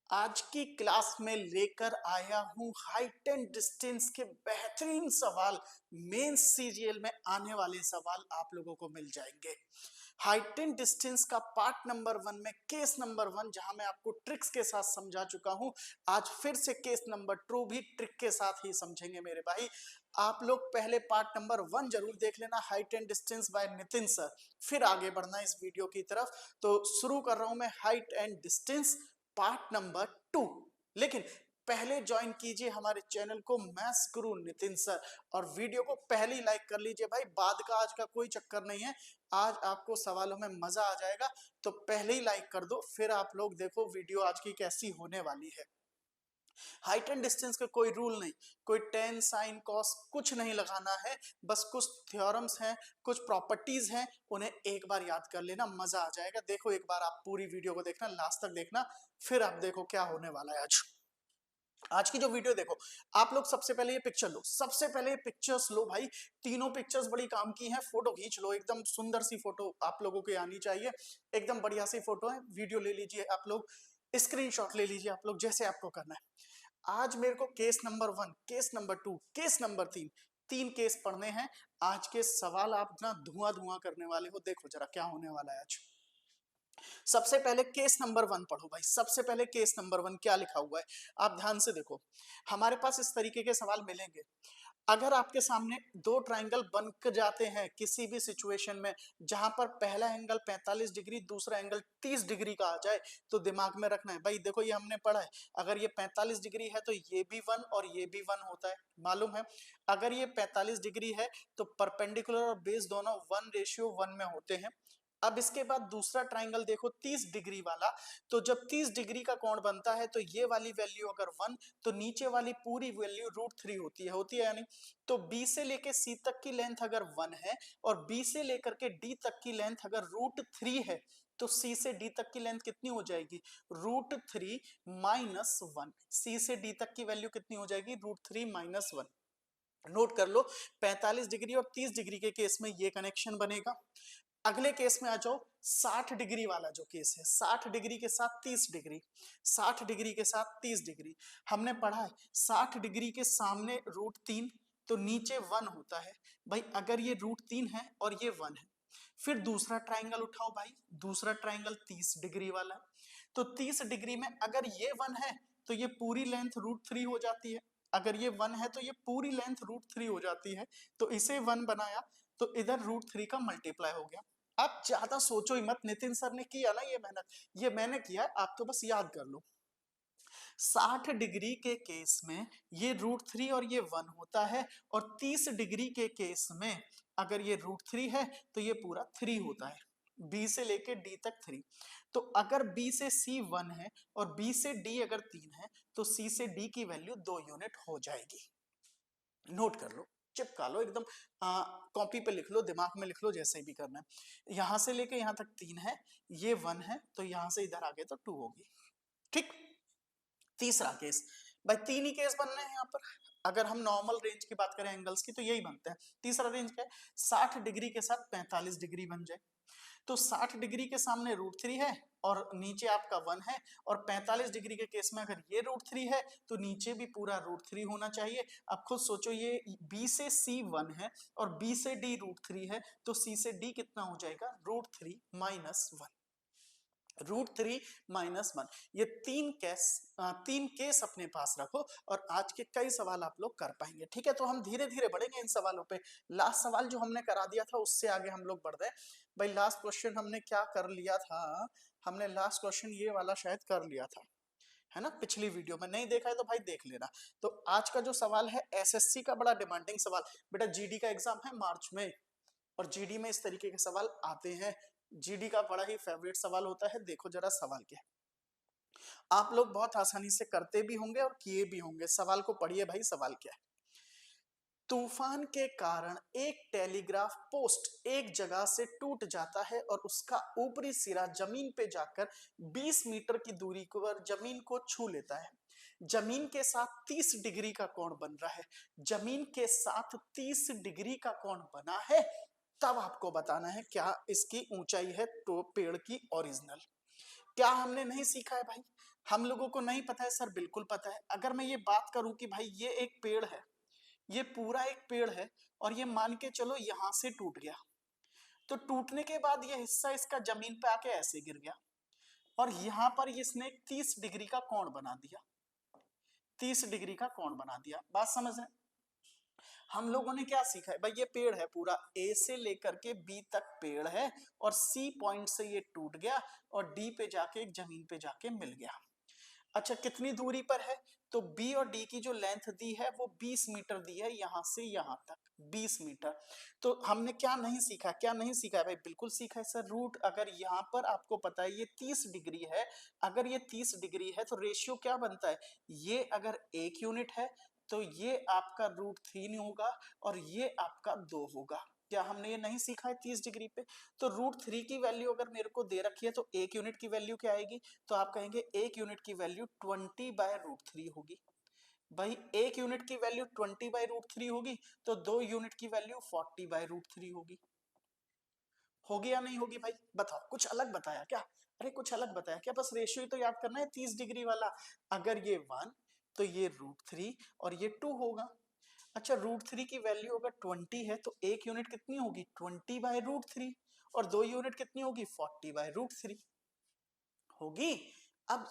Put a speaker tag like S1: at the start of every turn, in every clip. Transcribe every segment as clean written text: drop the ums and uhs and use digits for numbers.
S1: आज की क्लास में लेकर आया हूं हाइट एंड डिस्टेंस के बेहतरीन सवाल। मेन सीरियल में आने वाले सवाल आप लोगों को मिल जाएंगे। हाइट एंड डिस्टेंस का पार्ट नंबर 1 में केस नंबर 1 जहां मैं आपको ट्रिक्स के साथ समझा चुका हूं, आज फिर से केस नंबर 2 भी ट्रिक के साथ ही समझेंगे मेरे भाई। आप लोग पहले पार्ट नंबर 1 जरूर देख लेना, height and distance by Nitin sir, फिर आगे बढ़ना इस वीडियो की तरफ। तो शुरू कर रहा हूं मैं height and distance part number 2। लेकिन पहले ज्वाइन कीजिए हमारे चैनल को मैथ्स गुरु नितिन सर, और वीडियो को पहले ही लाइक कर लीजिए भाई। बाद का आज का कोई चक्कर नहीं है, आज आपको सवालों में मजा आ जाएगा, तो पहले ही लाइक कर दो, फिर आप लोग देखो वीडियो आज की कैसी होने वाली है। हाइट एंड डिस्टेंस का कोई रूल नहीं, कोई टेन साइन कॉस कुछ नहीं लगाना है, बस कुछ थ्योरम्स हैं, कुछ प्रॉपर्टीज हैं, उन्हें एक बार याद कर लेना, मजा आ जाएगा। देखो एक बार आप पूरी वीडियो को देखना, लास्ट तक देखना, फिर आप देखो क्या होने वाला है आज। आज की जो वीडियो देखो, आप लोग सबसे पहले ये पिक्चर लो, सबसे पहले पिक्चर्स लो भाई। तीनों पिक्चर्स बड़ी काम की हैं, फोटो खींच लो, एकदम सुंदर सी फोटो आप लोगों की आनी चाहिए, एकदम बढ़िया सी फोटो है। वीडियो ले लीजिए आप लोग, स्क्रीनशॉट ले लीजिए आप लोग, जैसे आपको करना है। आज मेरे को case number 1, case number 2, case number 3, तीन केस पढ़ने हैं। आज के सवाल आप ना धुआं धुआं करने वाले हो, देखो जरा क्या होने वाला है आज। सबसे पहले केस नंबर 1 पढ़ो भाई। सबसे पहले केस नंबर 1 क्या लिखा हुआ है, आप ध्यान से देखो। हमारे पास इस तरीके के सवाल मिलेंगे। अगर आपके सामने दो ट्रायंगल बन जाते हैं किसी भी सिचुएशन में, जहां पर पहला एंगल 45 डिग्री, दूसरा एंगल 30 डिग्री का आ जाए, तो दिमाग में रखना है भाई। देखो ये हमने पढ़ा है, अगर ये 45 डिग्री है तो ये भी 1 और ये भी 1 होता है, मालूम है। अगर ये 45 डिग्री है तो परपेंडिकुलर और बेस दोनों 1:1 में होते हैं। अब इसके बाद दूसरा ट्राइंगल देखो 30 डिग्री वाला, तो जब 30 डिग्री का कोण बनता है तो ये वाली वैल्यू अगर 1, तो नीचे वाली पूरी वैल्यू √3 होती है यानी। तो B से लेके C तक की लेंथ अगर 1 है और B से लेकर के D तक की लेंथ अगर √3 है, तो C से D तक की लेंथ कितनी हो जाएगी, √3 माइनस 1। C से D तक की वैल्यू कितनी हो जाएगी, √3 माइनस 1। नोट कर लो, 45 डिग्री और 30 डिग्री के केस में ये कनेक्शन बनेगा। अगले केस में आ जाओ, 60 डिग्री वाला जो केस है, 60 डिग्री के साथ 30 डिग्री, 60 डिग्री के साथ 30 डिग्री। हमने पढ़ा है 60 डिग्री के सामने √3, तो नीचे 1 होता है भाई। अगर ये √3 है और ये 1 है, फिर दूसरा ट्राइंगल उठाओ भाई, दूसरा ट्राइंगल 30 डिग्री वाला है। तो 30 डिग्री में अगर ये 1 है तो ये पूरी लेंथ √3 हो जाती है, अगर ये 1 है तो ये पूरी लेंथ √3 हो जाती है। तो इसे 1 बनाया, तो इधर √3 का मल्टीप्लाई हो गया। आप ज्यादा सोचो ही मत, नितिन सर ने किया ना ये मेहनत, ये मैंने किया, आप तो बस याद कर लो। 60 डिग्री के केस में ये √3 और ये 1 होता है, और 30 डिग्री के केस में अगर ये √3 है तो ये पूरा 3 होता है। B से लेके D तक 3। तो अगर B से C 1 है और B से D अगर 3 है, तो C से D की वैल्यू 2 यूनिट हो जाएगी। नोट कर लो, चिपका लो एकदम, कॉपी पे लिख लो, दिमाग में लिख लो, जैसे भी करना है। यहां से लेके यहां तक 3 है, ये 1 है, तो यहां से इधर आगे तो 2 होगी। ठीक। तीसरा केस भाई, 3 ही केस बनने हैं यहाँ पर। अगर हम नॉर्मल रेंज की बात करें एंगल्स की, तो यही बनते हैं। तीसरा रेंज क्या है, 60 डिग्री के साथ 45 डिग्री बन जाए। तो 60 डिग्री के सामने √3 है और नीचे आपका 1 है, और 45 डिग्री के केस में अगर ये √3 है तो नीचे भी पूरा √3 होना चाहिए। अब खुद सोचो, ये B से C 1 है और B से D √3 है, तो C से D कितना हो जाएगा, √3 माइनस 1, √3 माइनस 1। ये तीन केस अपने पास रखो, और आज के कई सवाल आप लोग कर पाएंगे। ठीक है, तो हम धीरे धीरे बढ़ेंगे इन सवालों पे। लास्ट सवाल जो हमने करा दिया था उससे आगे हम लोग बढ़ रहे हैं भाई। लास्ट क्वेश्चन हमने क्या कर लिया था, हमने लास्ट क्वेश्चन ये वाला शायद कर लिया था, है ना। पिछली वीडियो में नहीं देखा है तो भाई देख लेना। तो आज का जो सवाल है एसएससी का बड़ा डिमांडिंग सवाल, बेटा जीडी का एग्जाम है मार्च में, और जीडी में इस तरीके के सवाल आते हैं। जीडी का बड़ा ही फेवरेट सवाल होता है। देखो जरा सवाल क्या है, आप लोग बहुत आसानी से करते भी होंगे और किए भी होंगे। सवाल को पढ़िए भाई, सवाल क्या है। तूफान के कारण एक टेलीग्राफ पोस्ट एक जगह से टूट जाता है और उसका ऊपरी सिरा जमीन पे जाकर 20 मीटर की दूरी पर जमीन को छू लेता है। जमीन के साथ 30 डिग्री का कोण बन रहा है। जमीन के साथ 30 डिग्री का कोण बना है, तब आपको बताना है क्या इसकी ऊंचाई है तो पेड़ की ओरिजिनल। क्या हमने नहीं सीखा है भाई, हम लोगों को नहीं पता है सर, बिल्कुल पता है। अगर मैं ये बात करूं कि भाई ये एक पेड़ है, ये पूरा एक पेड़ है, और ये मान के चलो यहां से टूट गया, तो टूटने के बाद ये हिस्सा इसका जमीन पे आके ऐसे गिर गया, और यहां पर इसने 30 डिग्री का कोण बना दिया, 30 डिग्री का कोण बना दिया। बात समझ रहे हैं? हम लोगों ने क्या सीखा है भाई, ये पेड़ है पूरा, ए से लेकर के बी तक पेड़ है, और सी पॉइंट से ये टूट गया और डी पे जाके एक जमीन पे जाके मिल गया। अच्छा, कितनी दूरी पर है? तो बी और डी की जो लेंथ दी है वो 20 मीटर दी है, यहां से यहां तक 20 मीटर। तो हमने क्या नहीं सीखा, क्या नहीं सीखा है भाई? बिल्कुल सीखा है सर। रूट अगर यहां पर आपको पता है ये 30 डिग्री है, अगर ये 30 डिग्री है तो रेशियो क्या बनता है, ये अगर 1 यूनिट है तो ये आपका √3 होगा, और ये आपका 2 होगा। क्या हमने ये नहीं सीखा है 30 डिग्री पे? तो √3 की वैल्यू अगर मेरे को दे रखी है तो 1 यूनिट की वैल्यू क्या आएगी? तो आप कहेंगे 1 यूनिट की वैल्यू 20/√3 होगी। भाई 1 यूनिट की वैल्यू 20/√3 होगी, तो 2 यूनिट की वैल्यू 40/√3 होगी। होगी या नहीं होगी भाई? बताओ, कुछ अलग बताया क्या? अरे कुछ अलग बताया क्या? बस रेशियो ही तो याद करना है 30 डिग्री वाला। अगर ये 1 तो ये √3 और ये 2 होगा। अच्छा, √3 की वैल्यू अगर 20 है तो 1 यूनिट कितनी होगी? 20/√3, और 2 यूनिट कितनी होगी? 40/√3 होगी। अब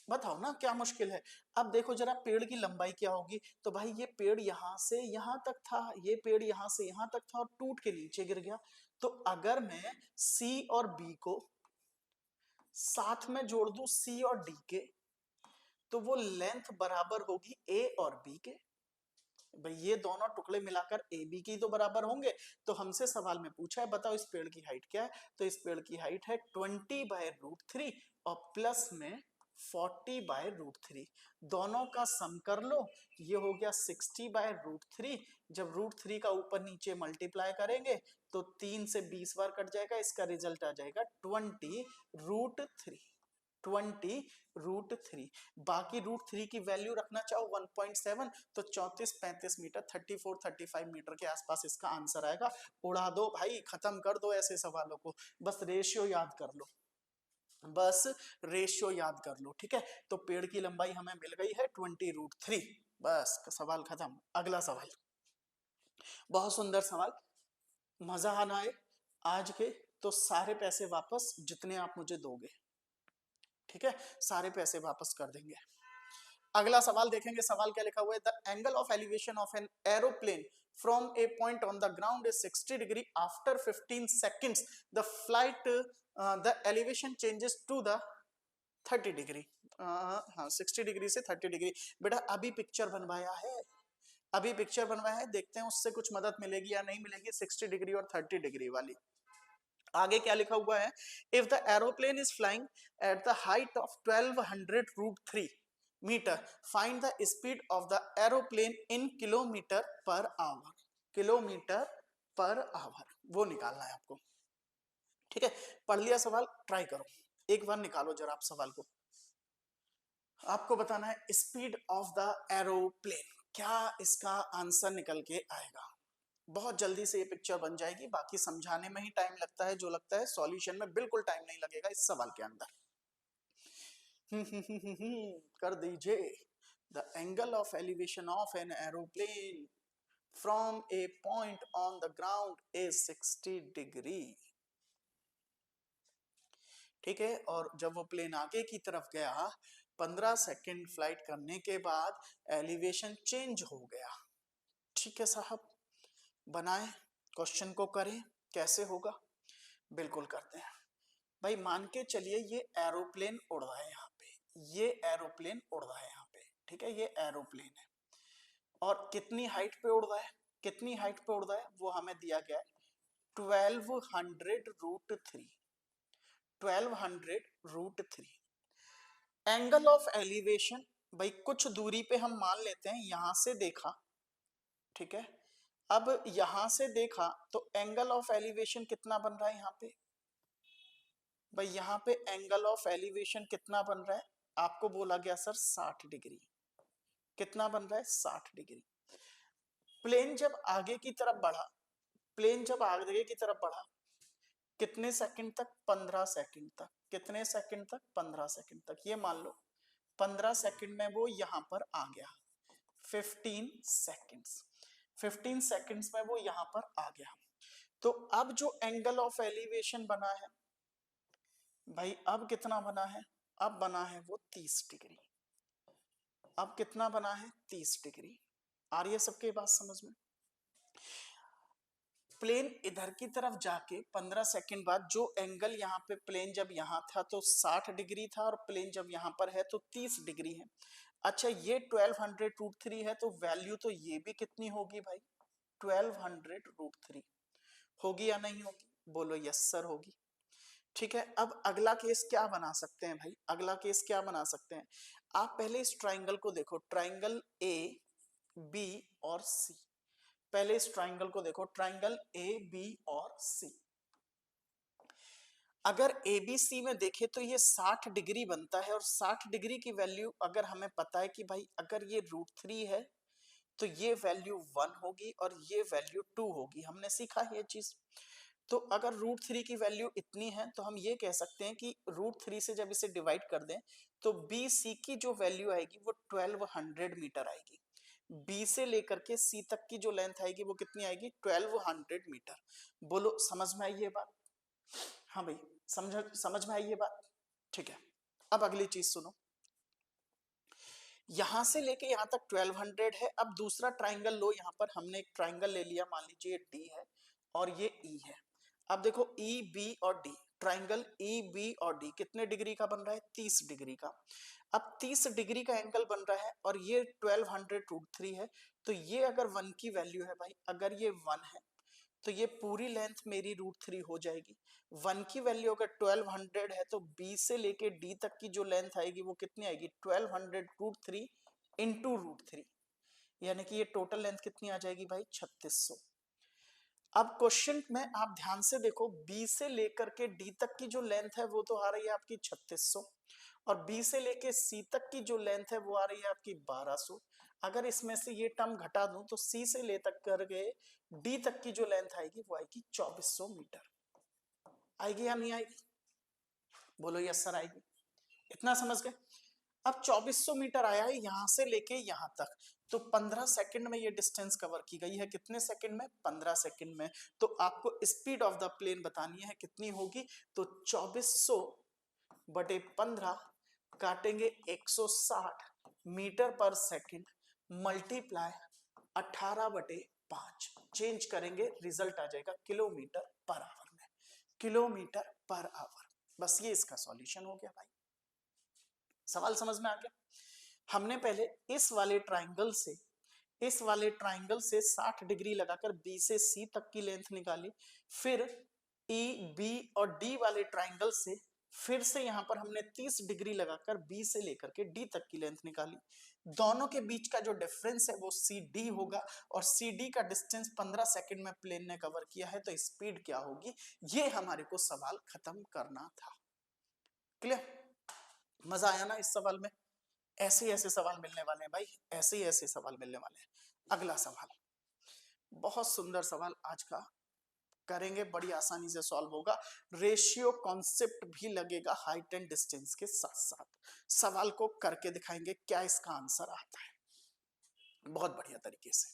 S1: बताओ ना, क्या मुश्किल है? अब देखो जरा, पेड़ की लंबाई क्या होगी? तो भाई ये पेड़ यहां से यहां तक था, ये पेड़ यहां से यहां तक था और टूट के नीचे गिर गया। तो अगर मैं सी और बी को साथ में जोड़ दूं, सी और डी के, तो वो लेंथ बराबर होगी ए और बी के। भाई ये दोनों टुकड़े मिलाकर ए बी की तो बराबर होंगे। तो हमसे सवाल में पूछा है बताओ इस पेड़ की हाइट क्या है? तो इस पेड़ की हाइट है 20/√3 और प्लस में 40/√3। दोनों का सम कर लो, ये हो गया 60/√3। जब √3 का ऊपर नीचे मल्टीप्लाई करेंगे तो 3 से 20 बार कट जाएगा, इसका रिजल्ट आ जाएगा 20√3। 20√3। बाकी √3 की वैल्यू रखना चाहो 1.7, तो 34-35 मीटर, 34-35 मीटर के आसपास इसका आंसर आएगा। उड़ा दो भाई, खत्म कर दो ऐसे सवालों को, बस रेशियो याद कर लो, बस रेशियो याद कर लो, ठीक है? तो पेड़ की लंबाई हमें मिल गई है 20√3। बस सवाल खत्म। अगला सवाल, बहुत सुंदर सवाल, मजा आना है आज के, तो सारे पैसे वापस जितने आप मुझे दोगे, ठीक है? सारे पैसे वापस कर देंगे। अगला सवाल देखेंगे, सवाल क्या लिखा हुआ है? The angle of elevation of an aeroplane from a point on the ground is 60 degree after 15 seconds the flight, the elevation changes to the 30 degree. हाँ, 60 डिग्री से 30 डिग्री। बेटा अभी पिक्चर बनवाया है, अभी पिक्चर बनवाया है, देखते हैं उससे कुछ मदद मिलेगी या नहीं मिलेगी, 60 डिग्री और 30 डिग्री वाली। आगे क्या लिखा हुआ है? If the aeroplane is flying at the height of 1200√3 metre, find the speed of the aeroplane in kilometre per hour. Kilometre per hour वो निकालना है आपको, ठीक है? पढ़ लिया सवाल? ट्राई करो, एक बार निकालो जरा आप सवाल को। आपको बताना है स्पीड ऑफ द एरोप्लेन, क्या इसका आंसर निकल के आएगा? बहुत जल्दी से ये पिक्चर बन जाएगी, बाकी समझाने में ही टाइम लगता है, जो लगता है सॉल्यूशन में बिल्कुल टाइम नहीं लगेगा इस सवाल के अंदर। कर दीजिए। The angle of elevation of an aeroplane from a point on the ground is 60 degree, ठीक है? और जब वो प्लेन आगे की तरफ गया, 15 सेकेंड फ्लाइट करने के बाद एलिवेशन चेंज हो गया, ठीक है साहब? बनाए, क्वेश्चन को करें, कैसे होगा? बिल्कुल करते हैं भाई। मान के चलिए ये एरोप्लेन उड़ रहा है यहाँ पे, ये एरोप्लेन उड़ रहा है यहाँ पे, ठीक है? ये एरोप्लेन है, और कितनी हाइट पे उड़ रहा है? कितनी हाइट पे उड़ रहा है वो हमें दिया गया है, 1200√3। 1200√3 एंगल ऑफ एलिवेशन, भाई कुछ दूरी पे हम मान लेते हैं, यहां से देखा, ठीक है? अब यहां से देखा तो एंगल ऑफ एलिवेशन कितना बन रहा है यहाँ पे? भाई यहाँ पे एंगल ऑफ एलिवेशन कितना बन रहा है? आपको बोला गया सर 60 डिग्री। कितना बन रहा है? 60 डिग्री। प्लेन जब आगे की तरफ बढ़ा, प्लेन जब आगे की तरफ बढ़ा, कितने सेकंड तक? 15 सेकंड तक। कितने सेकंड तक? 15 सेकंड तक। ये मान लो 15 सेकंड में वो यहां पर आ गया, 15 सेकंड्स, 15 सेकंड्स में वो यहां पर आ गया। तो अब जो एंगल ऑफ एलिवेशन बना है भाई, अब कितना बना है, अब बना है वो 30 डिग्री। अब कितना बना है, 30 डिग्री। आ रही है सबके बात समझ में? प्लेन इधर की तरफ जाके 15 सेकंड बाद जो एंगल यहाँ पे, प्लेन जब यहाँ था तो 60 डिग्री था, और प्लेन जब यहाँ पर है तो 30 डिग्री है। अच्छा ये 1200 रूट 3 है, तो वैल्यू तो ये भी कितनी होगी भाई, 1200 रूट 3 होगी या नहीं होगी? बोलो यस सर होगी। ठीक है, अब अगला केस क्या बना सकते हैं भाई, अगला केस क्या बना सकते हैं? आप पहले इस ट्राइंगल को देखो, ट्राइंगल ए बी और सी। पहले इस ट्राइंगल को देखो, ट्राइंगल ए बी और सी। अगर एबीसी में देखें तो ये 60 डिग्री बनता है, और 60 डिग्री की वैल्यू अगर हमें पता है कि भाई अगर ये रूट 3 है तो ये वैल्यू 1 होगी और ये वैल्यू 2 होगी, हमने सीखा है ये चीज। तो अगर रूट 3 की वैल्यू इतनी है तो हम ये कह सकते हैं कि रूट 3 से जब इसे डिवाइड कर दें तो बी सी की जो वैल्यू आएगी वो 1200 मीटर आएगी। बी से लेकर के सी तक की जो लेंथ आएगी वो कितनी आएगी, 1200 मीटर। बोलो समझ में आई ये बात? हाँ भाई, समझ में आई ये बात? ठीक है, अब अगली चीज सुनो, यहां से लेके यहां तक 1200 है। अब दूसरा ट्राइंगल लो, यहां पर हमने एक ट्राइंगल ले लिया, मान लीजिए डी है और ये ई है। अब देखो ई बी और डी, ट्राइंगल ई बी और डी कितने डिग्री का बन रहा है, 30 डिग्री का। अब 30 डिग्री का एंगल बन रहा है और ये 1200 रूट 3 है। तो ये अगर 1 की वैल्यू है भाई, अगर ये 1 है तो ये पूरी लेंथ मेरी रूट 3 हो जाएगी। 1 की वैल्यू अगर 1200 है तो बी से लेके डी तक की जो लेंथ आएगी वो कितनी आएगी, 1200 रूट 3 इंटू रूट 3, यानी कि ये टोटल लेंथ कितनी आ जाएगी भाई, 3600। अब क्वेश्चन में आप ध्यान से देखो, बी से लेकर के डी तक की जो लेंथ है वो तो आ रही है आपकी 3600, और बी से लेके सी तक की जो लेंथ है वो आ रही है आपकी 1200। अगर इसमें से ये टर्म घटा दूं तो सी से ले तक करके डी तक की जो लेंथ आएगी वो आएगी 2400 मीटर। आएगी या नहीं आएगी? बोलो यस सर आएगी। इतना समझ गए? अब 2400 मीटर आया है यहां से लेके यहां तक, तो 15 सेकंड में ये डिस्टेंस कवर की गई है। कितने सेकंड में, 15 सेकंड में। तो आपको स्पीड ऑफ द प्लेन बतानी है कितनी होगी, तो 2400 बटे 15 काटेंगे 160 मीटर पर सेकंड मल्टीप्लाई 18 बटे 5, चेंज करेंगे रिजल्ट आ जाएगा किलोमीटर पर आवर में, किलोमीटर पर आवर। बस ये इसका सॉल्यूशन हो गया भाई। सवाल समझ में आ गया? हमने पहले इस वाले ट्राइंगल से, इस वाले ट्राइंगल से 60 डिग्री लगाकर बी से सी तक की लेंथ निकाली, फिर ई बी और डी वाले ट्राइंगल से फिर से यहां पर हमने 30 डिग्री लगाकर बी से लेकर के डी तक की लेंथ निकाली। दोनों के बीच का जो डिफरेंस है वो सी डी होगा, और सी डी का डिस्टेंस 15 सेकंड में प्लेन ने कवर किया है, तो स्पीड क्या होगी, ये हमारे को सवाल खत्म करना था। क्लियर? मजा आया ना इस सवाल में? ऐसे ऐसे सवाल मिलने वाले हैं भाई, ऐसे ही ऐसे सवाल मिलने वाले हैं। अगला सवाल, बहुत सुंदर सवाल आज का करेंगे, बड़ी आसानी से सॉल्व होगा। रेशियो कॉन्सेप्ट भी लगेगा हाइट एंड डिस्टेंस के साथ साथ। सवाल को करके दिखाएंगे क्या इसका आंसर आता है, बहुत बढ़िया तरीके से।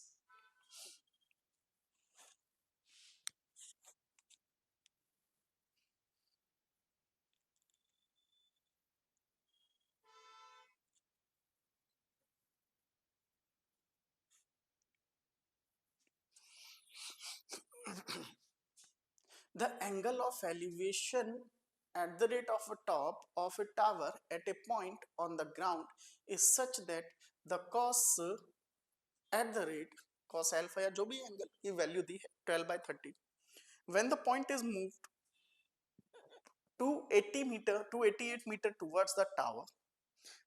S1: The angle of elevation at the rate of a top of a tower at a point on the ground is such that the cos at the rate cos alpha या जो भी एंगल की वैल्यू दी है 12/30, when the point is moved 288 meter towards the tower,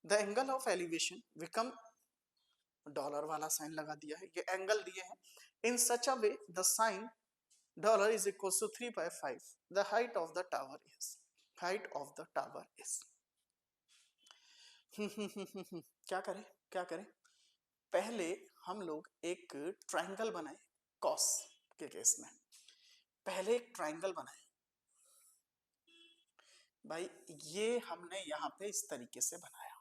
S1: the angle of elevation become, dollar वाला sign लगा दिया है, ये एंगल दिए हैं, in such a way the sign dollar is equals to 3/5 the height of the tower is, height of the tower is क्या करें, क्या करें? पहले हम लोग एक ट्राइंगल बनाए कॉस के केस में, पहले एक ट्राइंगल बनाए भाई, ये हमने यहां पे इस तरीके से बनाया,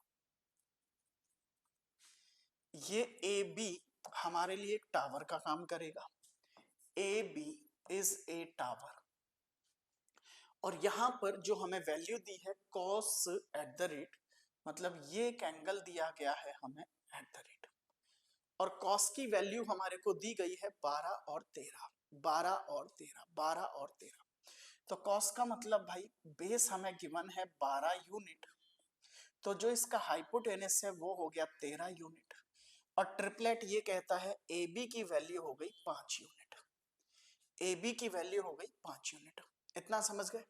S1: ये ए बी हमारे लिए एक टावर का काम करेगा, A B is a tower, और यहां पर जो हमें वैल्यू दी है कॉस एट द रेट, मतलब ये एक एंगल दिया गया है हमें एट द रेट, और कॉस की वैल्यू हमारे को दी गई है 12 और 13, 12 और 13, 12 और 13। तो कॉस का मतलब भाई बेस हमें गिवन है 12 यूनिट, तो जो इसका हाइपोटेनस है वो हो गया 13 यूनिट, और ट्रिपलेट ये कहता है ए बी की वैल्यू हो गई 5 यूनिट, ए बी की वैल्यू हो गई 5 यूनिट। इतना समझ गए?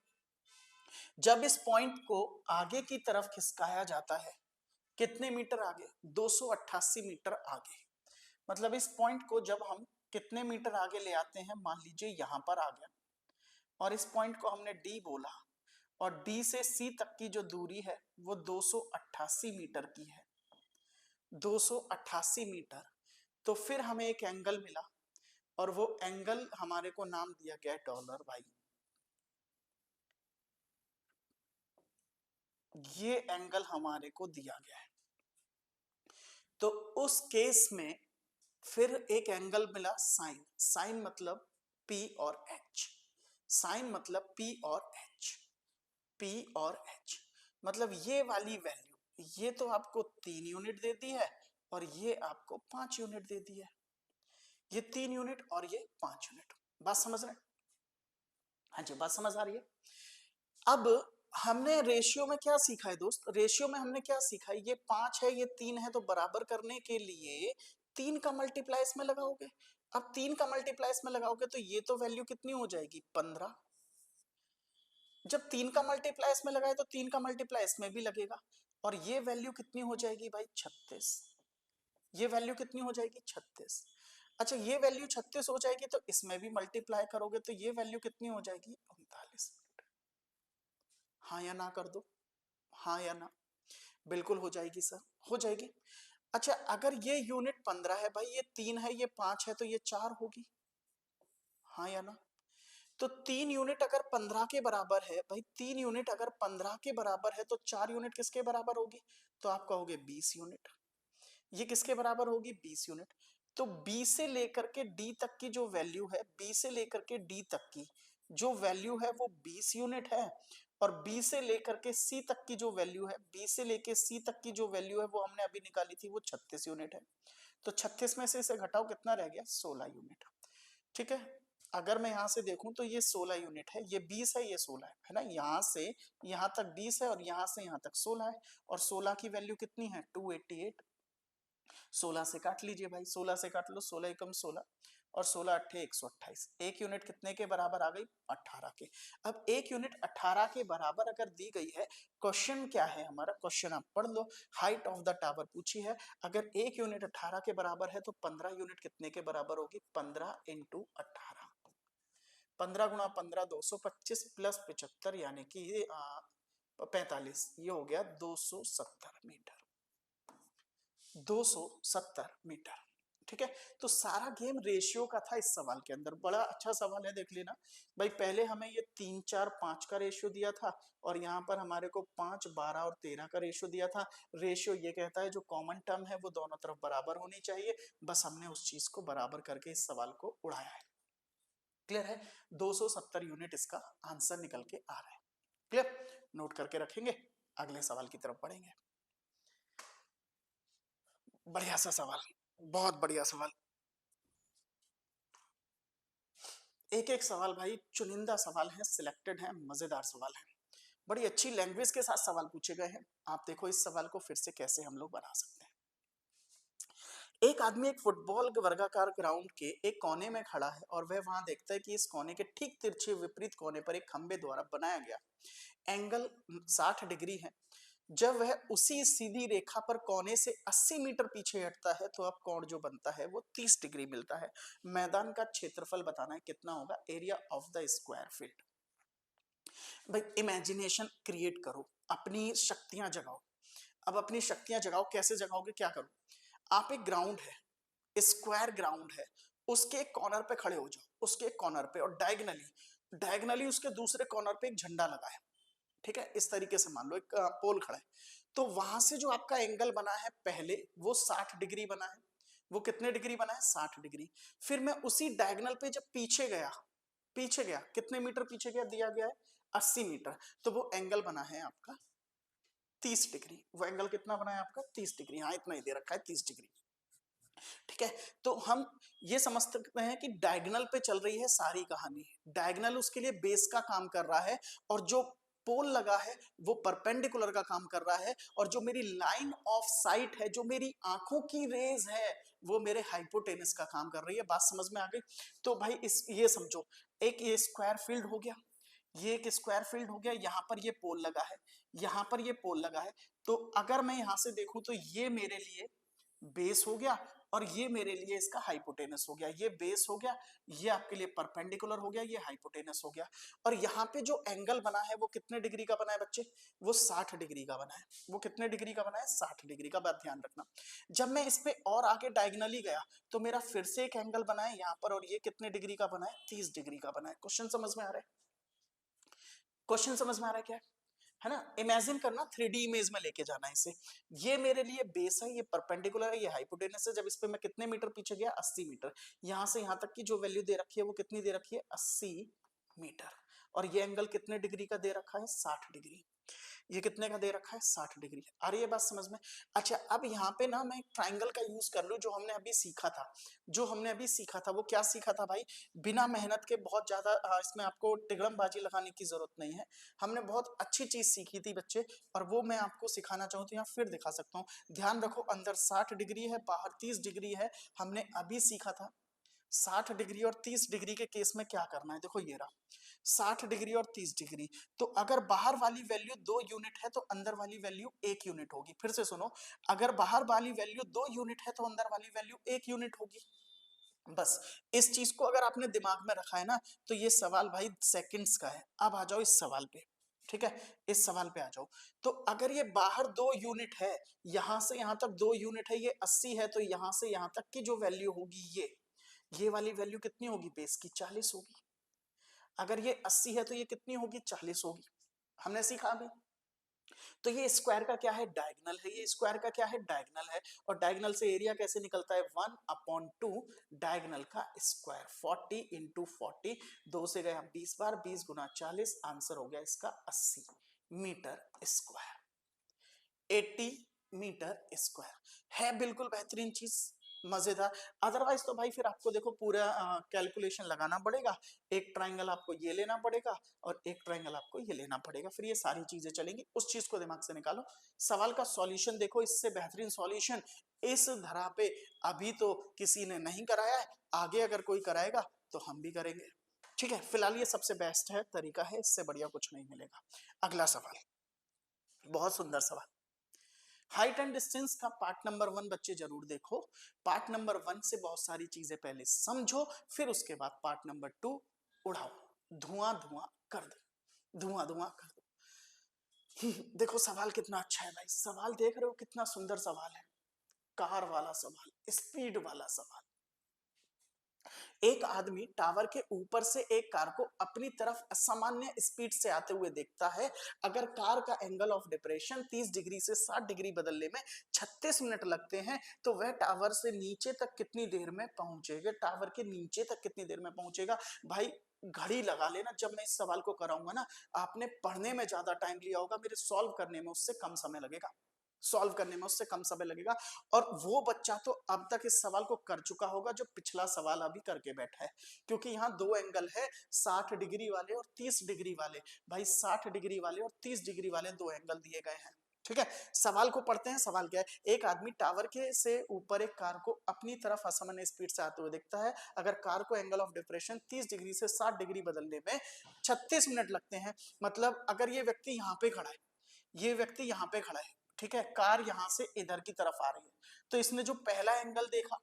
S1: जब इस पॉइंट को आगे की तरफ खिसकाया जाता है, कितने मीटर आगे? 288 मीटर आगे, मतलब इस पॉइंट को जब हम कितने मीटर आगे ले आते हैं, मान लीजिए यहां पर आ गया, और इस पॉइंट को हमने डी बोला, और डी से सी तक की जो दूरी है वो 288 मीटर की है, 288 मीटर। तो फिर हमें एक एंगल मिला, और वो एंगल हमारे को नाम दिया गया डॉलर भाई, ये एंगल हमारे को दिया गया है। तो उस केस में फिर एक एंगल मिला साइन, साइन मतलब P और H, साइन मतलब P और H, P और H, मतलब ये वाली वैल्यू, ये तो आपको 3 यूनिट दे दी है और ये आपको 5 यूनिट दे दी है, ये 3 यूनिट और ये 5 यूनिट। बात समझ रहे? हाँ जी, बात समझ आ रही है। अब हमने रेशियो में क्या सीखा है दोस्त? रेशियो में हमने क्या सीखा है, ये 5 है ये 3 है, तो बराबर करने के लिए 3 का मल्टीप्लाई इसमें लगाओगे। अब 3 का मल्टीप्लाई इसमें लगाओगे तो ये तो वैल्यू कितनी हो जाएगी? 15। जब 3 का मल्टीप्लाई इसमें लगाए तो 3 का मल्टीप्लाई इसमें भी लगेगा, और ये वैल्यू कितनी हो जाएगी भाई? 36। ये वैल्यू कितनी हो जाएगी? 36। अच्छा, ये वैल्यू 36 हो जाएगी तो इसमें भी मल्टीप्लाई करोगे तो ये वैल्यू कितनी हो जाएगी? 39। हाँ या ना कर दो, हाँ या ना? बिल्कुल हो जाएगी सर, हो जाएगी। अच्छा, अगर ये यूनिट 15 है भाई, ये 3 है ये 5 है, तो ये 4 होगी, हाँ या ना? तो 3 यूनिट अगर 15 के बराबर है भाई, 3 यूनिट अगर 15 के बराबर है तो 4 यूनिट किसके बराबर होगी? तो आप कहोगे 20 यूनिट। ये किसके बराबर होगी? 20 यूनिट। तो B से लेकर के D तक की जो वैल्यू है, B से लेकर के D तक की जो वैल्यू है वो 20 यूनिट है, और B से लेकर के C तक की जो वैल्यू है, B से लेकर C तक की जो वैल्यू है वो हमने अभी निकाली थी, वो 36 यूनिट है। तो 36 में से इसे घटाओ, कितना रह गया? 16 यूनिट। ठीक है, अगर मैं यहां से देखूं तो ये 16 यूनिट है, ये 20 है, ये 16 है ना? यहां से यहां तक 20 है और यहां से यहां तक 16 है, और 16 की वैल्यू कितनी है? 288। 16 से काट लीजिए भाई, 16 से काट लो, 16 एकम 16 और 16 अट्ठे 128। एक यूनिट कितने के बराबर आ गई? 18 के। अब एक यूनिट 18 के बराबर अगर दी गई है, क्वेश्चन क्या है हमारा? क्वेश्चन आप पढ़ लो, हाइट ऑफ द टावर पूछी है। अगर एक यूनिट 18 के बराबर है तो 15 यूनिट कितने के बराबर होगी? 15 इंटू 18, 15 गुणा 15 225 प्लस 75 यानी कि 45, ये हो गया 270 मीटर, 270 मीटर। ठीक है, तो सारा गेम रेशियो का था इस सवाल के अंदर। बड़ा अच्छा सवाल है, देख लेना भाई। पहले हमें ये 3 4 5 का रेशियो दिया था, और यहाँ पर हमारे को 5 12 और 13 का रेशियो दिया था। रेशियो ये कहता है जो कॉमन टर्म है वो दोनों तरफ बराबर होनी चाहिए, बस हमने उस चीज को बराबर करके इस सवाल को उड़ाया है। क्लियर है? 270 यूनिट इसका आंसर निकल के आ रहा है। क्लियर? नोट करके रखेंगे, अगले सवाल की तरफ बढ़ेंगे। बढ़िया सा सवाल, बहुत बढ़िया सवाल। एक एक सवाल भाई चुनिंदा सवाल है, सिलेक्टेड है, मजेदार सवाल है, बड़ी अच्छी लैंग्वेज के साथ सवाल पूछे गए हैं। आप देखो इस सवाल को फिर से कैसे हम लोग बना सकते हैं। एक आदमी एक फुटबॉल वर्गाकार ग्राउंड के एक कोने में खड़ा है, और वह वहां देखता है कि इस कोने के ठीक तिरछे विपरीत कोने पर एक खंबे द्वारा बनाया गया एंगल 60 डिग्री है। जब वह उसी सीधी रेखा पर कोने से 80 मीटर पीछे हटता है तो अब कोण जो बनता है वो 30 डिग्री मिलता है। मैदान का क्षेत्रफल बताना है कितना होगा? Area of the square field. भाई इमेजिनेशन क्रिएट करो, अपनी शक्तियां जगाओ। अब अपनी शक्तियां जगाओ, कैसे जगाओगे? क्या करो, आप एक ग्राउंड है, स्क्वायर ग्राउंड है, उसके एक कॉर्नर पे खड़े हो जाओ, उसके एक कॉर्नर पे, और डायगनली डायगनली उसके दूसरे कॉर्नर पे एक झंडा लगा है। ठीक है, इस तरीके से मान लो एक पोल खड़ा है, तो वहां से जो आपका एंगल बना है पहले वो 60 डिग्री बना है। वो कितने डिग्री बना है? 60 डिग्री। फिर मैं उसी डायगोनल पे जब पीछे गया कितने मीटर पीछे गया? दिया गया है 80 मीटर। तो वो एंगल बना है आपका 30 डिग्री। वो एंगल कितना बना है आपका? 30 डिग्री। हाँ, इतना ही दे रखा है 30 डिग्री। ठीक है, तो हम ये समझ सकते हैं कि डायगोनल पे चल रही है सारी कहानी। डायगोनल उसके लिए बेस का काम कर रहा है, और जो पोल लगा है वो परपेंडिकुलर का काम कर रहा है, और जो मेरी लाइन ऑफ साइट है, जो मेरी आंखों की रेज है, वो मेरे हाइपोटेनस का काम कर रही है। बात समझ में आ गई? तो भाई इस ये समझो, एक ये स्क्वायर फील्ड हो गया, ये एक स्क्वायर फील्ड हो गया, यहां पर ये पोल लगा है, यहां पर ये पोल लगा है। तो अगर मैं यहां से देखूं तो ये मेरे लिए बेस हो गया, और ये मेरे लिए इसका हाइपोटेनस हो गया। ये बेस हो गया, ये आपके लिए परपेंडिकुलर हो गया, ये हाइपोटेनस हो गया। और यहाँ पे जो एंगल बना है वो कितने डिग्री का बना है बच्चे? वो 60 डिग्री का बना है। वो कितने डिग्री का बना है? 60 डिग्री का। बात ध्यान रखना। जब मैं इस पे और आगे डायगोनली गया तो मेरा फिर से एक एंगल बना है यहाँ पर, और ये कितने डिग्री का बना है? 30 डिग्री का बना है। क्वेश्चन समझ में आ रहा है? क्वेश्चन समझ में आ रहा है क्या है ना? इमेजिन करना, 3D इमेज में लेके जाना है इसे। ये मेरे लिए बेस है, ये परपेंडिकुलर है, ये हाइपोटेनस है। जब इस पे मैं कितने मीटर पीछे गया? 80 मीटर। यहां से यहां तक की जो वैल्यू दे रखी है वो कितनी दे रखी है? 80 मीटर। और ये एंगल कितने डिग्री का दे रखा है? 60 डिग्री। ये कितने का दे रखा है? 60 डिग्री। आ रही है बात समझ में? अच्छा, अब यहाँ पे ना मैं ट्राइंगल का यूज कर लूं, जो हमने अभी सीखा था। जो हमने अभी सीखा था वो क्या सीखा था भाई? बिना मेहनत के, बहुत ज्यादा इसमें आपको तिगड़मबाजी लगाने की जरूरत नहीं है। हमने बहुत अच्छी चीज सीखी थी बच्चे, और वो मैं आपको सिखाना चाहूँ तो यहाँ फिर दिखा सकता हूँ। ध्यान रखो, अंदर 60 डिग्री है, बाहर 30 डिग्री है। हमने अभी सीखा था 60 डिग्री और 30 डिग्री के केस में क्या करना है। देखो ये रहा 60 डिग्री और 30 डिग्री। तो अगर बाहर वाली वैल्यू 2 यूनिट है तो अंदर वाली वैल्यू 1 यूनिट होगी। फिर से सुनो, अगर बाहर वाली वैल्यू 2 यूनिट है तो अंदर वाली वैल्यू 1 यूनिट होगी। बस इस चीज को अगर आपने दिमाग में रखा है ना, तो ये सवाल भाई सेकंड्स का है। अब आ जाओ इस सवाल पे। ठीक है, इस सवाल पे आ जाओ। तो अगर ये बाहर 2 यूनिट है, यहां से यहां तक 2 यूनिट है, ये 80 है, तो यहां से यहां तक की जो वैल्यू होगी, ये वाली वैल्यू कितनी होगी? बेस की 40 होगी। अगर ये 80 है तो ये कितनी होगी? 40 होगी। हमने सीखा अभी। तो ये स्क्वायर का क्या है? डायगोनल है। ये स्क्वायर का क्या है? डायगोनल है। और डायगोनल से एरिया कैसे निकलता है? 1/2 डायगोनल का स्क्वायर। 40 इंटू 40, 2 से गया 20 बार, 20 गुना 40, आंसर हो गया इसका 80 मीटर स्क्वायर। 80 मीटर स्क्वायर है। बिल्कुल बेहतरीन चीज, मजेदार। अदरवाइज तो भाई फिर आपको देखो पूरा कैलकुलेशन लगाना पड़ेगा। एक ट्राइंगल आपको ये लेना पड़ेगा, और एक ट्राइंगल आपको ये लेना पड़ेगा, फिर ये सारी चीजें चलेंगी। उस चीज को दिमाग से निकालो। सवाल का सॉल्यूशन देखो, इससे बेहतरीन सॉल्यूशन इस धरा पे अभी तो किसी ने नहीं कराया है। आगे अगर कोई कराएगा तो हम भी करेंगे। ठीक है, फिलहाल ये सबसे बेस्ट है, तरीका है, इससे बढ़िया कुछ नहीं मिलेगा। अगला सवाल, बहुत सुंदर सवाल। हाइट एंड डिस्टेंस का पार्ट नंबर 1 बच्चे जरूर देखो। पार्ट नंबर 1 से बहुत सारी चीजें पहले समझो, फिर उसके बाद पार्ट नंबर 2 उड़ाओ, धुआं धुआं कर दो, धुआं धुआं कर दो। देखो सवाल कितना अच्छा है भाई। सवाल देख रहे हो कितना सुंदर सवाल है? कार वाला सवाल, स्पीड वाला सवाल। एक आदमी टावर के ऊपर से एक कार को अपनी तरफ असामान्य स्पीड से आते हुए देखता है। अगर कार का एंगल ऑफ डिप्रेशन 30 डिग्री से 60 डिग्री बदलने में 36 मिनट लगते हैं, तो वह टावर से नीचे तक कितनी देर में पहुंचेगा? टावर के नीचे तक कितनी देर में पहुंचेगा? भाई घड़ी लगा लेना। जब मैं इस सवाल को कराऊंगा ना, आपने पढ़ने में ज्यादा टाइम लिया होगा, मेरे सॉल्व करने में उससे कम समय लगेगा। सॉल्व करने में उससे कम समय लगेगा। और वो बच्चा तो अब तक इस सवाल को कर चुका होगा जो पिछला सवाल अभी करके बैठा है, क्योंकि यहाँ दो एंगल है, 60 डिग्री वाले और 30 डिग्री वाले। भाई 60 डिग्री वाले और 30 डिग्री वाले दो एंगल दिए गए हैं। ठीक है, सवाल को पढ़ते हैं। सवाल क्या है? एक आदमी टावर के से ऊपर एक कार को अपनी तरफ असामान्य स्पीड से आते हुए देखता है। अगर कार को एंगल ऑफ डिप्रेशन 30 डिग्री से 60 डिग्री बदलने में 36 मिनट लगते हैं, मतलब अगर ये व्यक्ति यहाँ पे खड़ा है, ये व्यक्ति यहाँ पे खड़ा है, ठीक है, कार यहां से इधर की तरफ आ रही है, तो इसने जो पहला एंगल देखा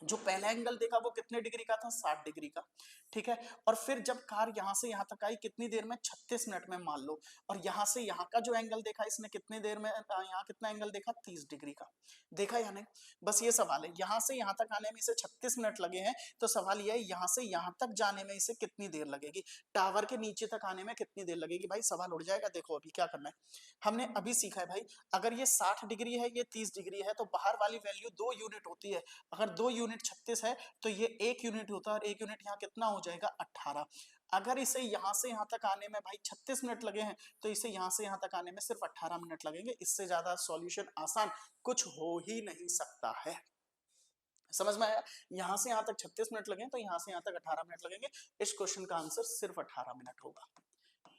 S1: जो पहला एंगल देखा वो कितने डिग्री का था, 60 डिग्री का, ठीक है। और फिर जब कार यहां से यहां तक आई कितनी देर में, 36 मिनट में मान लो। और यहां से यहां का जो एंगल देखा इसने कितने देर में, यहाँ कितना एंगल देखा, 30 डिग्री का। देखा या नहीं? बस ये सवाल है, यहां से यहां तक आने में इसे 36 मिनट लगे हैं, तो सवाल यह है यहां से यहां तक जाने में इसे कितनी देर लगेगी, टावर के नीचे तक आने में कितनी देर लगेगी। भाई सवाल उड़ जाएगा। देखो अभी क्या करना है, हमने अभी सीखा है भाई, अगर ये 60 डिग्री है, ये 30 डिग्री है, तो बाहर वाली वैल्यू 2 यूनिट होती है। अगर 2 यूनिट 36 है तो ये 1 यूनिट होता है, और 1 यूनिट यहाँ कितना हो जाएगा, 18। अगर इसे यहां से यहां तक आने में भाई 36 मिनट लगे हैं, तो इसे यहां से यहां तक आने में सिर्फ 18 मिनट लगेंगे। इससे ज्यादा सॉल्यूशन आसान कुछ हो ही नहीं सकता है। समझ में आया? यहां से यहां तक 36 मिनट लगे तो यहां से यहां तक 18 मिनट लगेंगे। इस क्वेश्चन का आंसर सिर्फ 18 मिनट होगा।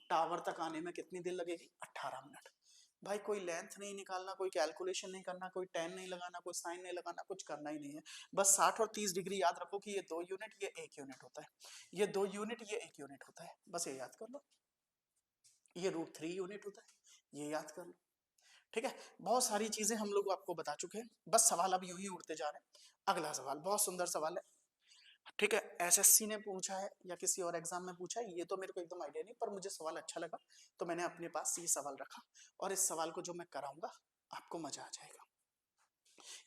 S1: टावर तक आने में कितनी देर लगेगी, 18 मिनट। भाई कोई लेंथ नहीं निकालना, कोई कैलकुलेशन नहीं करना, कोई टेन नहीं लगाना, कोई साइन नहीं लगाना, कुछ करना ही नहीं है। बस 60 और 30 डिग्री याद रखो कि ये 2 यूनिट, ये 1 यूनिट होता है, ये 2 यूनिट, ये 1 यूनिट होता है। बस ये याद कर लो। ये √3 यूनिट होता है, ये याद कर लो। ठीक है, बहुत सारी चीजें हम लोग आपको बता चुके हैं। बस सवाल अब यूं ही उड़ते जा रहे हैं। अगला सवाल बहुत सुंदर सवाल है, ठीक है। एसएससी ने पूछा है या किसी और एग्जाम में पूछा है, ये तो मेरे को एकदम आइडिया नहीं, पर मुझे सवाल अच्छा लगा तो मैंने अपने पास ये सवाल रखा, और इस सवाल को जो मैं कराऊंगा आपको मजा आ जाएगा।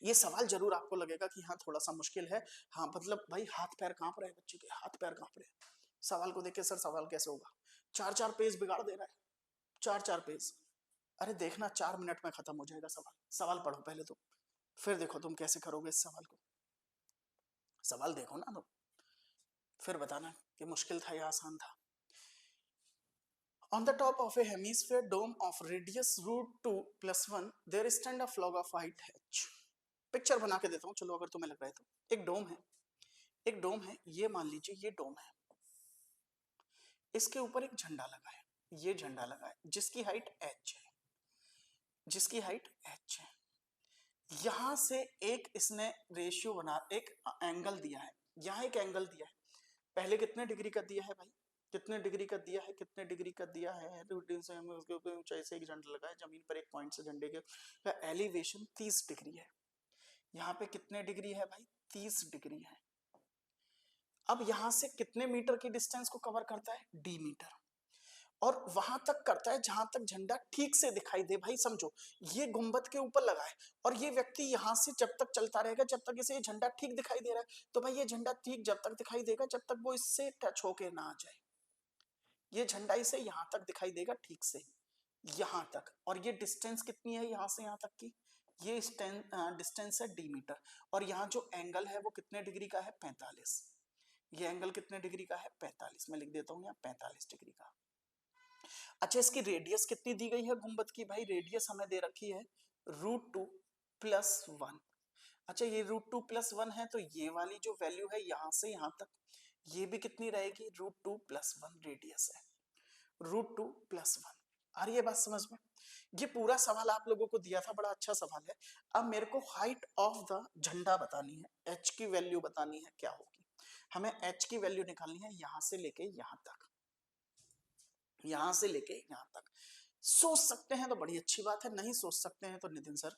S1: ये सवाल जरूर आपको लगेगा कि हाँ थोड़ा सा मुश्किल है, हाँ मतलब भाई हाथ पैर कांप रहे हैं, बच्चे के हाथ पैर कांप रहे हैं सवाल को देख के। सर सवाल कैसे होगा, 4-4 पेज बिगाड़ दे रहा है, 4-4 पेज। अरे देखना 4 मिनट में खत्म हो जाएगा सवाल। सवाल पढ़ो पहले तुम, फिर देखो तुम कैसे करोगे इस सवाल को। सवाल देखो ना तुम, फिर बताना कि मुश्किल था या आसान था। On the top of a hemisphere dome of radius √2 + 1 there stand a log of height h। Picture बना के देता हूँ चलो, अगर तुम्हें लग रहा है तो। एक डोम है, एक डोम है, ये मान लीजिए ये डोम है, इसके ऊपर एक झंडा लगा है, ये झंडा लगा है जिसकी हाइट h है, जिसकी हाइट h है। यहां से एक इसने रेशियो बना, एक एंगल दिया है, यहां एक एंगल दिया है। पहले कितने डिग्री का दिया है भाई, कितने डिग्री का दिया है, कितने डिग्री का दिया है, रूटीन से हमें उसके ऊपर ऊंचाई से एक झंडा लगा है, जमीन पर एक पॉइंट से झंडे के एलिवेशन 30 डिग्री है। यहाँ पे कितने डिग्री है भाई, 30 डिग्री है। अब यहां से कितने मीटर की डिस्टेंस को कवर करता है, d मीटर, और वहां तक करता है जहां तक झंडा ठीक से दिखाई दे। भाई समझो, ये गुंबद के ऊपर लगा है, और ये व्यक्ति यहां से जब तक चलता रहेगा जब तक इसे झंडा ठीक दिखाई दे रहा है, तो भाई ये झंडा ठीक जब तक दिखाई देगा जब तक वो इससे टच होके ना आ जाए। ये झंडा इसे यहां तक दिखाई देगा ठीक से, यहां तक। और ये डिस्टेंस कितनी है यहां से यहां तक की, ये डिस्टेंस है d मीटर। और यहाँ जो एंगल है वो कितने डिग्री का है, 45। ये एंगल कितने डिग्री का है, 45। मैं लिख देता हूँ यहाँ 45 डिग्री का। अच्छा इसकी रेडियस कितनी दी गई है गुंबद की, भाई रेडियस हमें दे रखी है √2 + 1। अच्छा ये √2 + 1 है, तो ये वाली जो वैल्यू है यहां से यहां तक, ये भी कितनी रहेगी, √2 + 1 रेडियस है, √2 + 1। आ रही है बात समझ में? ये पूरा सवाल आप लोगों को दिया था, बड़ा अच्छा सवाल है। अब मेरे को हाइट ऑफ द झंडा बतानी है, h की वैल्यू बतानी है क्या होगी। हमें h की वैल्यू निकालनी है यहां से लेके यहां तक, यहां से लेके यहां तक। सोच सकते हैं तो बड़ी अच्छी बात है, नहीं सोच सकते हैं तो नितिन सर,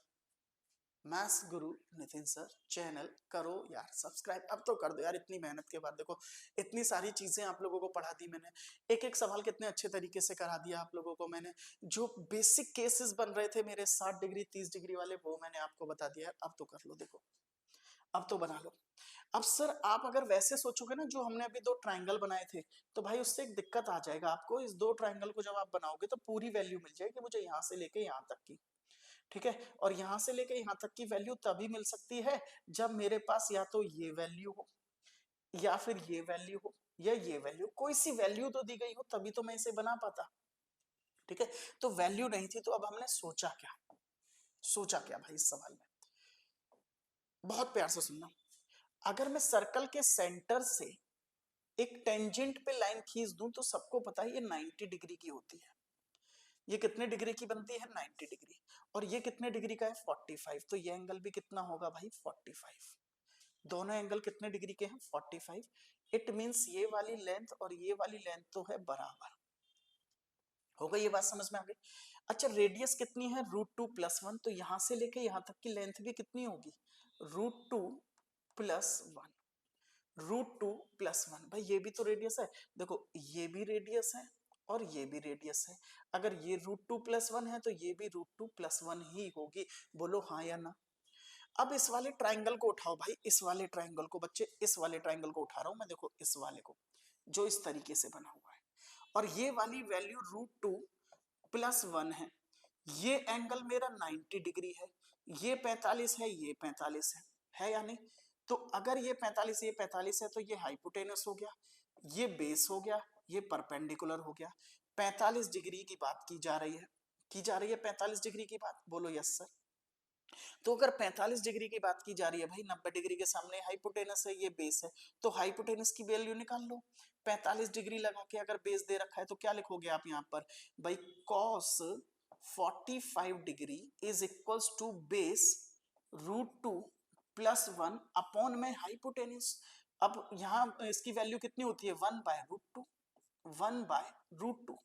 S1: मैथ्स गुरु नितिन सर चैनल करो यार सब्सक्राइब, अब तो कर दो यार। इतनी मेहनत के बाद देखो इतनी सारी चीजें आप लोगों को पढ़ा दी मैंने, एक एक सवाल कितने अच्छे तरीके से करा दिया आप लोगों को मैंने। जो बेसिक केसेस बन रहे थे मेरे 60 डिग्री 30 डिग्री वाले, वो मैंने आपको बता दिया है। अब तो कर लो, देखो अब तो बना लो। अब सर आप अगर वैसे सोचोगे ना, जो हमने अभी 2 ट्रायंगल बनाए थे, तो भाई उससे एक दिक्कत आ जाएगा आपको। इस 2 ट्रायंगल को जब आप बनाओगे तो पूरी वैल्यू मिल जाएगी मुझे यहाँ से लेके यहाँ तक की, ठीक है। और यहां से लेके यहां तक की वैल्यू तभी मिल सकती है जब मेरे पास या तो ये वैल्यू हो, या फिर ये वैल्यू हो, या ये वैल्यू, कोई सी वैल्यू तो दी गई हो, तभी तो मैं इसे बना पाता, ठीक है। तो वैल्यू नहीं थी, तो अब हमने सोचा क्या, सोचा क्या भाई इस सवाल में, बहुत प्यार से सुनना। अगर मैं सर्कल के सेंटर से एक टेंजेंट पे लाइन खींच दूं, तो सबको पता है ये 90 डिग्री की होती है। ये कितने डिग्री की बनती है, 90 डिग्री। और ये कितने डिग्री का है, 45। तो ये एंगल भी कितना होगा भाई, 45। दोनों एंगल कितने डिग्री के हैं, 45। इट मींस ये वाली लेंथ और ये वाली लेंथ तो है बराबर। हो गई ये बात समझ में आ गई? अच्छा रेडियस कितनी है, √2 + 1, तो यहां से लेके यहां तक की लेंथ भी कितनी होगी, √2 +1, √2 + 1। भाई ये भी तो रेडियस है, देखो ये भी रेडियस है और ये भी रेडियस है, अगर ये √2 + 1 है तो ये भी √2 + 1 ही होगी। बोलो हाँ या ना। अब इस वाले ट्राइंगल को उठाओ भाई, इस वाले ट्राइंगल को बच्चे, इस वाले ट्राइंगल को उठा रहा हूं मैं, देखो इस वाले को, जो इस तरीके से बना हुआ है, और ये वाली वैल्यू √2 + 1 है। ये एंगल मेरा 90 डिग्री है, ये 45 है, ये 45 है या नहीं। तो अगर ये 45 है तो ये हाइपोटेनस हो गया, ये बेस हो गया, ये परपेंडिकुलर हो गया। 45 डिग्री की बात की जा रही है, 45 डिग्री की बात, बोलो यस सर। तो अगर 45 डिग्री की बात की जा रही है भाई, 90 डिग्री के सामने हाइपोटेनस है, ये बेस है, तो हाइपोटेनस की वैल्यू निकाल लो। 45 डिग्री लगा के अगर बेस दे रखा है तो क्या लिखोगे आप यहाँ पर भाई, cos 45 degree is equals to base √2 + 1 upon में हाइपोटेनस। अब यहाँ इसकी वैल्यू कितनी होती है, 1/√2, 1/√2।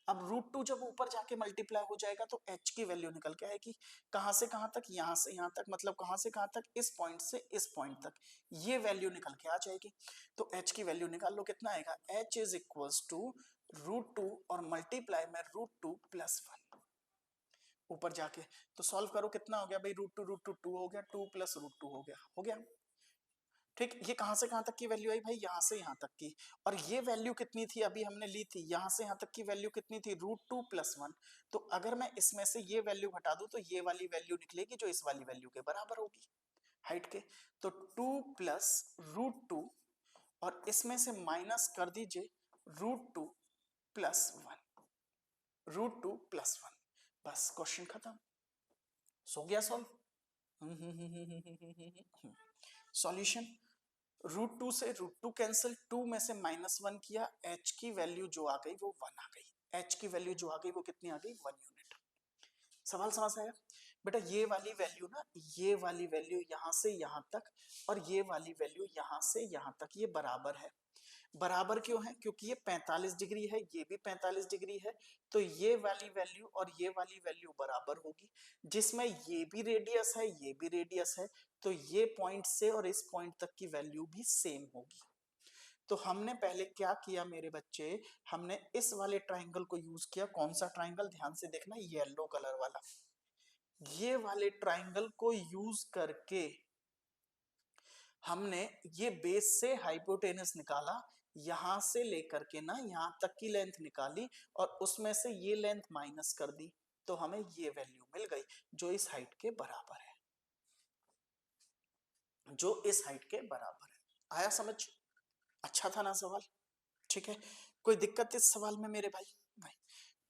S1: अब √2 जब ऊपर जाके मल्टीप्लाई हो जाएगा तो h की वैल्यू निकल के आएगी, कहां से कहां तक, यहां से यहां तक, मतलब कहां से कहां तक, इस पॉइंट से इस पॉइंट तक, ये वैल्यू निकल के आ जाएगी। तो h की वैल्यू निकाल लो, कितना आएगा, h इज इक्वल्स टू √2 और मल्टीप्लाई में √2 + 1 ऊपर जाके। तो सॉल्व करो, कितना हो गया भाई, √2 हो गया, 2 + √2 हो गया। ठीक, ये कहां से कहां तक की वैल्यू आई भाई, यहां से यहां तक की। और ये वैल्यू कितनी थी, अभी हमने ली थी, यहां से यहां तक की वैल्यू कितनी थी, √2 + 1। तो अगर मैं इसमें से ये वैल्यू घटा दूं तो ये वाली वैल्यू निकलेगी जो इस वाली वैल्यू के बराबर होगी हाइट के। तो 2 + √2 और इसमें से माइनस कर दीजिए √2 + 1, √2 + 1। बस क्वेश्चन खत्म, सो गया सॉल्व। सॉल्यूशन, √2 से √2 कैंसिल, 2 में से -1 किया, h की वैल्यू जो आ गई वो 1 आ गई, h की वैल्यू जो आ गई वो कितनी आ गई, 1 यूनिट। सवाल समझ आया बेटा, ये वाली वैल्यू ना, ये वाली वैल्यू यहां से यहां तक और ये वाली वैल्यू यहां से यहां तक, ये बराबर है। बराबर क्यों है, क्योंकि ये 45 डिग्री है, ये भी 45 डिग्री है, तो ये वाली वैल्यू और ये वाली वैल्यू बराबर होगी। जिसमें ये भी रेडियस है, ये भी रेडियस है, तो ये पॉइंट से और इस पॉइंट तक की वैल्यू भी सेम होगी। तो हमने पहले क्या किया मेरे बच्चे, हमने इस वाले ट्राइंगल को यूज किया, कौन सा ट्राइंगल, ध्यान से देखना, येलो कलर वाला, ये वाले ट्राइंगल को यूज करके हमने ये बेस से हाइपोटेनस निकाला, यहां से लेकर के ना यहां तक की लेंथ निकाली और उसमें से ये लेंथ माइनस कर दी, तो हमें ये वैल्यू मिल गई जो इस हाइट के बराबर है, जो इस हाइट के बराबर है। आया समझ, अच्छा था ना सवाल, ठीक है। कोई दिक्कत इस सवाल में मेरे भाई, भाई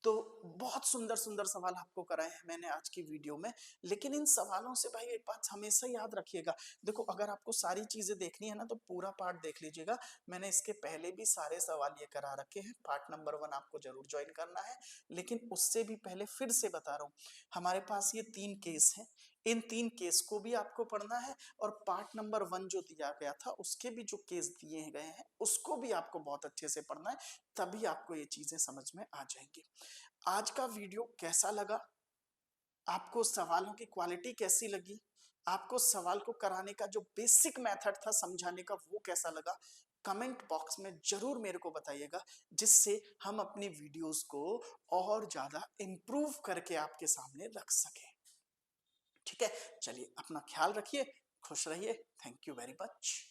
S1: तो बहुत सुंदर सुंदर सवाल आपको कराए हैं मैंने आज की वीडियो में। लेकिन इन सवालों से भाई एक बात हमेशा याद रखिएगा, देखो अगर आपको सारी चीजें देखनी है ना तो पूरा पार्ट देख लीजिएगा, मैंने इसके पहले भी सारे सवाल ये करा रखे हैं, पार्ट नंबर 1 आपको जरूर ज्वाइन करना है। लेकिन उससे भी पहले फिर से बता रहा हूँ, हमारे पास ये 3 केस हैं, इन 3 केस को भी आपको पढ़ना है और पार्ट नंबर 1 जो दिया गया था उसके भी जो केस दिए गए हैं उसको भी आपको बहुत अच्छे से पढ़ना है, तभी आपको ये चीजें समझ में आ जाएंगी। आज का वीडियो कैसा लगा, आपको सवालों की क्वालिटी कैसी लगी, आपको सवाल को कराने का जो बेसिक मेथड था समझाने का वो कैसा लगा, कमेंट बॉक्स में जरूर मेरे को बताइएगा, जिससे हम अपनी वीडियोस को और ज्यादा इंप्रूव करके आपके सामने रख सकें। ठीक है, चलिए अपना ख्याल रखिए, खुश रहिए, थैंक यू वेरी मच।